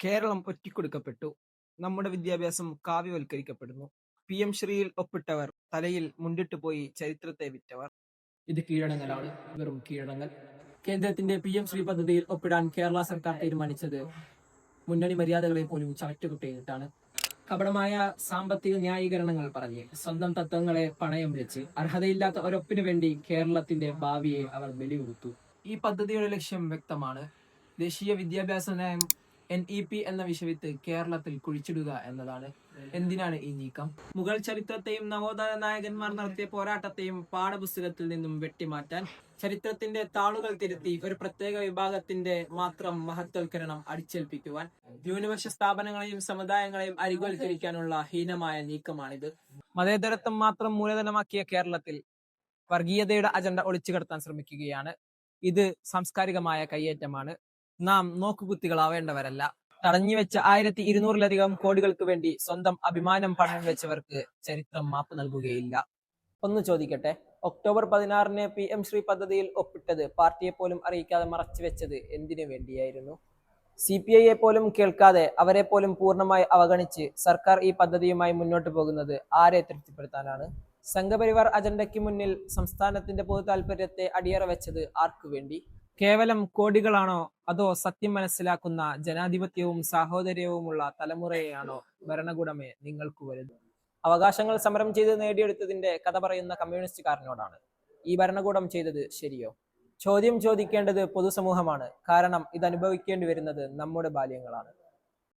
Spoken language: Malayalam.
കേരളം ഒറ്റിക്കൊടുക്കപ്പെട്ടു. നമ്മുടെ വിദ്യാഭ്യാസം കാവ്യവൽക്കരിക്കപ്പെടുന്നു. PM ശ്രീയിൽ ഒപ്പിട്ടവർ തലയിൽ മുണ്ടിട്ട് പോയി ചരിത്രത്തെ വിറ്റവർ. ഇത് കീഴടങ്ങലാണ്, വെറും കീഴടങ്ങൽ. കേന്ദ്രത്തിന്റെ PM ശ്രീ പദ്ധതിയിൽ ഒപ്പിടാൻ കേരള സർക്കാർ തീരുമാനിച്ചത് മുന്നണി മര്യാദകളെ പോലും ചവറ്റുകുട്ടയിട്ടാണ്. കപടമായ സാമ്പത്തിക ന്യായീകരണങ്ങൾ പറഞ്ഞ് സ്വന്തം തത്വങ്ങളെ പണയം വെച്ച് അർഹതയില്ലാത്ത ഒരൊപ്പിനു വേണ്ടി കേരളത്തിന്റെ ഭാവിയെ അവർ ബലികൊടുത്തു. ഈ പദ്ധതിയുടെ ലക്ഷ്യം വ്യക്തമാണ്. ദേശീയ വിദ്യാഭ്യാസ നയം NEP എന്ന വിഷവിത്ത് കേരളത്തിൽ കുഴിച്ചിടുക എന്നതാണ്. എന്തിനാണ് ഈ നീക്കം? മുഗൾ ചരിത്രത്തെയും നവോത്ഥാന നായകന്മാർ നടത്തിയ പോരാട്ടത്തെയും പാഠപുസ്തകത്തിൽ നിന്നും വെട്ടിമാറ്റാൻ, ചരിത്രത്തിന്റെ താളുകൾ തിരുത്തി ഒരു പ്രത്യേക വിഭാഗത്തിന്റെ മാത്രം മഹത്വൽക്കരണം അടിച്ചേൽപ്പിക്കുവാൻ, ന്യൂനപക്ഷ സ്ഥാപനങ്ങളെയും സമുദായങ്ങളെയും അരികുവൽക്കരിക്കാനുള്ള ഹീനമായ നീക്കമാണിത്. മതേതരത്വം മാത്രം മൂലധനമാക്കിയ കേരളത്തിൽ വർഗീയതയുടെ അജണ്ട ഒളിച്ചു കടത്താൻ ശ്രമിക്കുകയാണ്. ഇത് സാംസ്കാരികമായ കയ്യേറ്റമാണ്. നാം നോക്കുകുത്തികളാവേണ്ടവരല്ല. തടഞ്ഞുവെച്ച 1200-ലധികം കോടികൾക്ക് വേണ്ടി സ്വന്തം അഭിമാനം പണയം വെച്ചവർക്ക് ചരിത്രം മാപ്പ് നൽകുകയില്ല. ഒന്ന് ചോദിക്കട്ടെ, ഒക്ടോബർ 16-ന് PM ശ്രീ പദ്ധതിയിൽ ഒപ്പിട്ടത് പാർട്ടിയെ പോലും അറിയിക്കാതെ മറച്ചു വെച്ചത് എന്തിനു വേണ്ടിയായിരുന്നു? CPI പോലും കേൾക്കാതെ, അവരെ പോലും പൂർണ്ണമായി അവഗണിച്ച് സർക്കാർ ഈ പദ്ധതിയുമായി മുന്നോട്ട് പോകുന്നത് ആരെ തൃപ്തിപ്പെടുത്താനാണ്? സംഘപരിവാർ അജണ്ടയ്ക്ക് മുന്നിൽ സംസ്ഥാനത്തിന്റെ പൊതു താല്പര്യത്തെ അടിയറ വെച്ചത് ആർക്കു വേണ്ടി? കേവലം കോടികളാണോ, അതോ സത്യം മനസ്സിലാക്കുന്ന ജനാധിപത്യവും സാഹോദര്യവുമുള്ള തലമുറയെയാണോ ഭരണകൂടമേ നിങ്ങൾക്ക് വലുത്? അവകാശങ്ങൾ സമരം ചെയ്ത് നേടിയെടുത്തതിന്റെ കഥ പറയുന്ന കമ്മ്യൂണിസ്റ്റുകാരനോടാണ് ഈ ഭരണകൂടം ചെയ്തത് ശരിയോ? ചോദ്യം ചോദിക്കേണ്ടത് പൊതുസമൂഹമാണ്. കാരണം ഇത് അനുഭവിക്കേണ്ടി വരുന്നത് നമ്മുടെ ബാല്യങ്ങളാണ്.